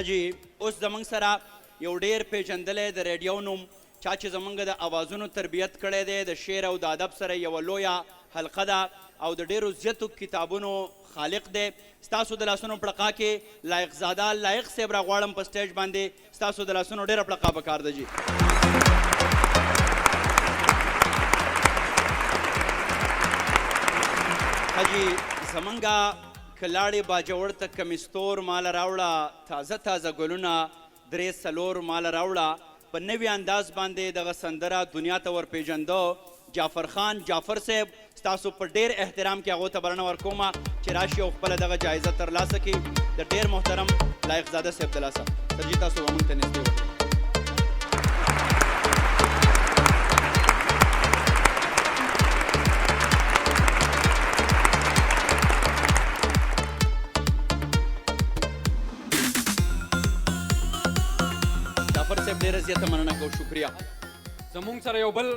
حاجی اوس زمونږ سره یو ډېر پیژندلی د ریډیو نوم چا چې زمونږ د اوازونو تربیت کړی دی د شعر او د ادب سره یوه لویه حلقه ده او د ډېرو زیاتو کتابونو خالق دی ستاسو د لاسونو پړقا کې لایق زاده لایق صاحب راغواړم په سټیج باندې ستاسو د لاسونو ډېره پړقا پکار ده جي حاجي زمونږه کلاړې باجوړ ته کمیستور مال راوړه تازه تازه ګلونه درې څلور مال راوړه په نوي انداز باندې دغه سندره دنیا ته ورپېژنده جعفر خان جعفر صاحب ستاسو په ډېر احترام کې هغو ته بلنه ورکومه چې راشي او خپله دغه جایزه ترلاسه کړي د ډېر محترم لایق زاده صاحب د لاسه سرجي تاسو به موږ ته نږدې وکړئ ډېره زیاته مننه کوو شکریه زمونږ سره یو بل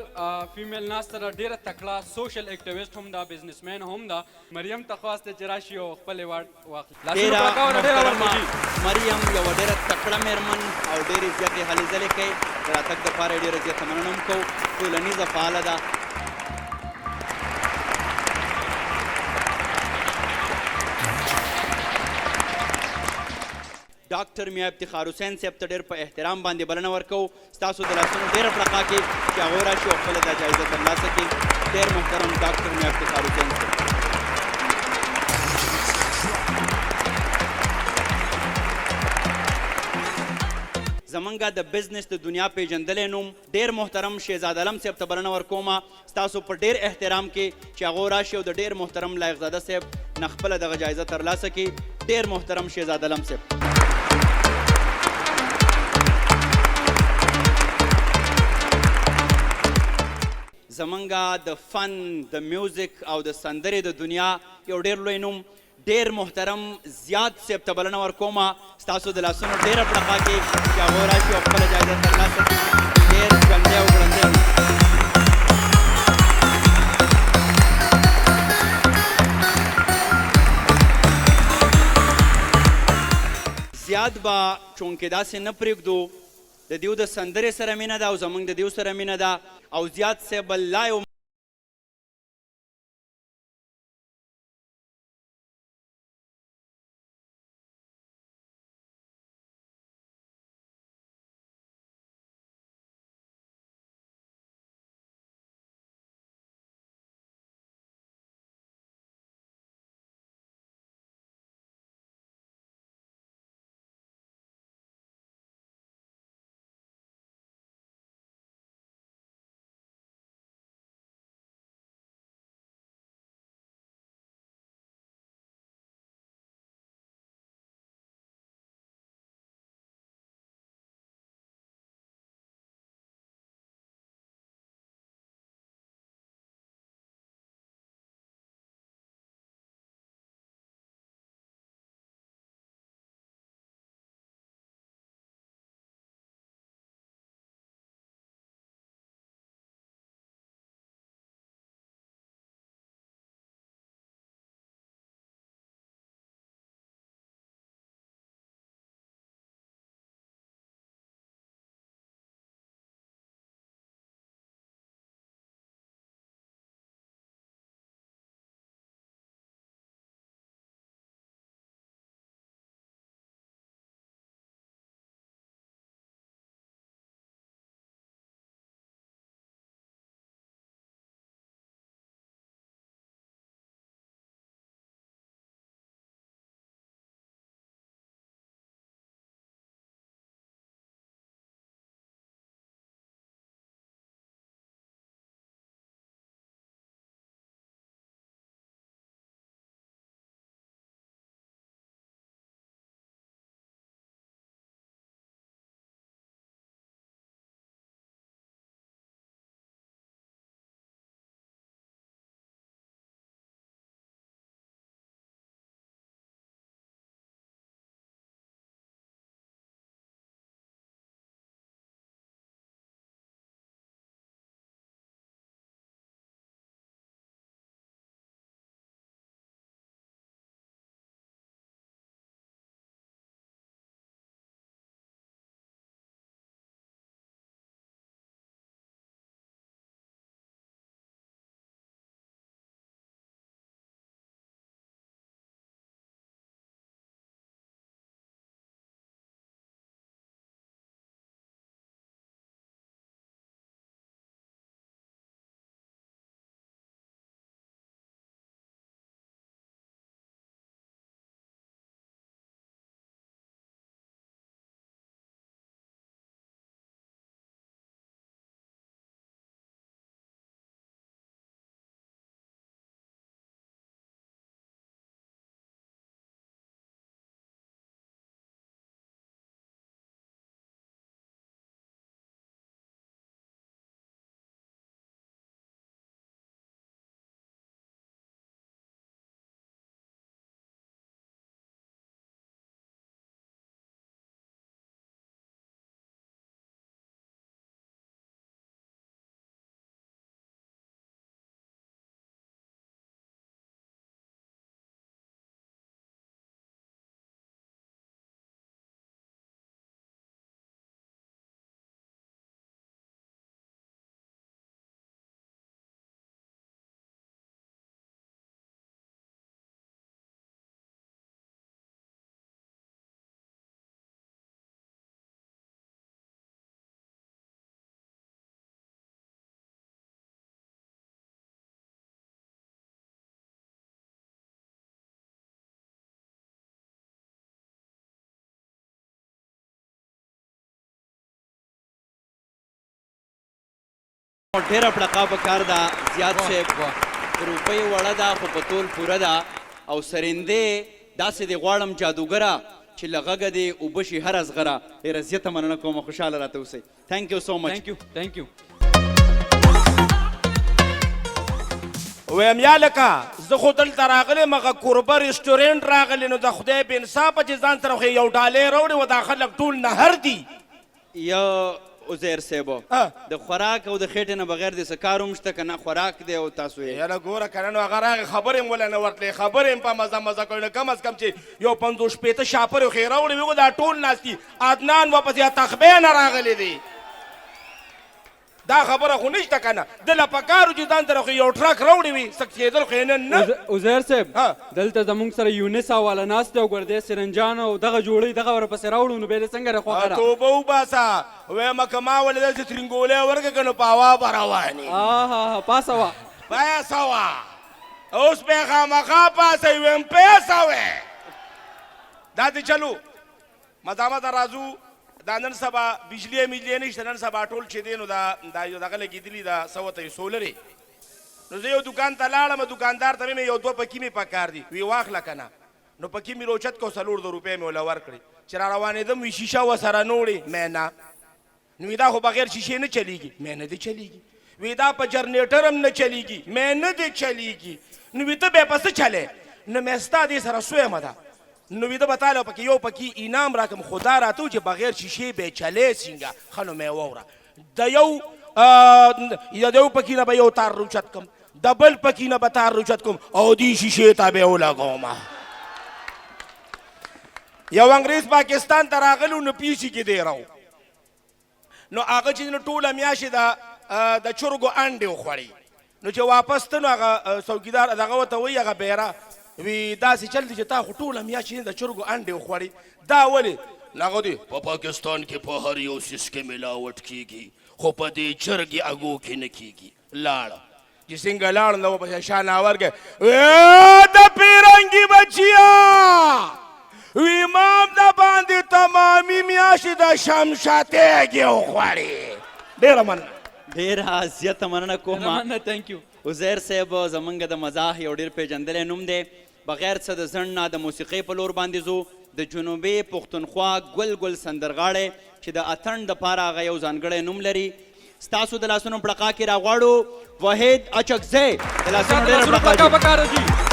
فیمیل ناست ده ډېره تکړه سوشل اکټیویسټ هم ده بزنسمین هم ده مریم ته خواست دی چې راشي او خپل ایوارډ واخلي مریم یوه ډېره تکړه مېرمن او ډېرې زیاتې هلې ځلې کوي د راتګ دپاره یې ډېره زیاته مننه هم کوو ټولنیزه فعاله ده ډاکټر میا افتخار حسین صاحب ته ډېر په احترام باندې بلنه ورکوو ستاسو د لاسونو ډېره پړقا کې چې هغوی راشي او خپله دا جایزه ترلاسه کړي ډېر محترم ډاکټر میا افتخار حسین صاحب زمونږه د بزنس د دنیا پیژندلی نوم ډېر محترم شهزاد علم صاحب ته بلنه ورکومه ستاسو په ډېر احترام کې چې هغوی راشي او د ډېر محترم لایق زاده صاحب نه خپله دغه جایزه ترلاسه کړي ډېر محترم شهزاد علم صاحب زمونږه د فن د میوزیک او د سندرې د دنیا یو ډېر لوی نوم ډېر محترم زیاد صاحب ته بلنه ورکومه ستاسو د لاسونو ډېره پړقا کې چې هغوی راشي او خپله جایزه ترلاسه کړي ډېر ژوندی او ګړندی زیاد به چونکې داسې نه پرېږدو د دیو د سندرې سره مینه ده او زموږ د دیو سره مینه ده او زیاد صاحب الله یو ډېره پړقا پکار ده زیات صاحب روپۍ وړه ده خو په تول پوره ده او سرندې داسې دې غواړم جادوګره چې له غږه دې اوبه شي هره زغره ډېره زیاته مننه کوم خوشحاله راته اوسئ تھینک یو سو مچ thank you ویم یا لکه زه خو دلته راغلی مغه کوربه رسټورنټ راغلی نو د خدای بې انصافه چې ځان سره خو یو ډالۍ راوړې و دا خلک ټول نهر دي یا عزیر صاحبو د خوراک او د خېټې نه بغیر د څه کار هم شته که نه خوراک دی او تاسو یې یاره ګوره که نه نو هغه راغې خبرې هم وله نه ورتلې خبرې هم په مزه مزه کوي نو کم از کم چې یو 50 شپېته شاپرې خو یې راوړې وي دا ټول ناست دي عدنان واپس یا تخبې نه راغلی دی دا خبره خو نشته که نه ده له پکار و چې ځان سره خو یو ټرک راوړی وي سکسېدل خو یې نه عزیر صاحب دلته زموږ سره یونسا والا ناست دی او ګردی سرنجان او دغه جوړۍ دغه ورپسې راوړو نو بیا دې څنګه راخوښه ده توبه وباسه ویمه که ما ولې داسې ترینګولې ورکړه که نو په هوا به روانې پاسه وه پیسه وه اوس به یې خامخا پاسه ویم پیسه وې دا دې چلو مزه مزه راځو دا نن سبا بجلی میجلی نشته نن سبا ټول چې دی نو دا یو دغه لګېدلي دا څه ورته سولرې نو زه یو دوکان ته لاړم دوکاندار ته مې یو دوه پکې مې پکار دي وی واخله که نه نو پکې مې روچت کو 400 روپۍ مې وله ورکړې چې را روانېدم وي شیشه ورسره نه وړې مې نه نو دا خو بغیر شیشې نه چلیږي مې نه دی چلیږي وی دا په جرنیټر هم نه چلیږي مې نه دی چلیږي نو وی ته بیا په څه چلې نو مې ستا دې سره سویمه ده نو ویده به تاله پکې یو پکې انعام راکم خدا راته و چې بغیر شیشې به چلې څنګه ښه نو مې واوره د یو پکې نه به یو تار روچت کم د بل پکې نه به تار روچت کم او دې شیشې ته به یې ولګوم یو انګریز پاکستان ته راغلو نو پیسې کې دی راو نو هغه چې نو ټوله میاشتې د چرګو انډې وخوړې نو چې واپس ته نو هغه څوکیدار دغه ورته وایي هغه بیره وی داسې چل دی چې تا خو ټوله میاشتې د چرګو انډې وخوړې دا ولې هغه دی په پاکستان کې په هر یو څیز کې ملاوټ کیږي خو په دې چرګې اګو کې نه کیږي لاړه چې څنګه لاړ نو په شان اورګه د پیرنګي بچیا وی مام د باندې تمامي میاشتې د شمشاتېږي وخوړې ډېره مننه ډېره زیاته مننه کوم thank you عزیر صاحب زمونږ د مزاح یو ډېر پیژندلی نوم دی بغیر څه د ځنډ نه د موسیقۍ په لور باندې ځو د جنوبي پښتونخوا ګل ګل سندرغاړی چې د اتڼ دپاره هغه یو ځانګړی نوم لري ستاسو د لاسونو پړقا کې راغواړو وحید اچکزی د لاسونو ډېره پړقا پکار دي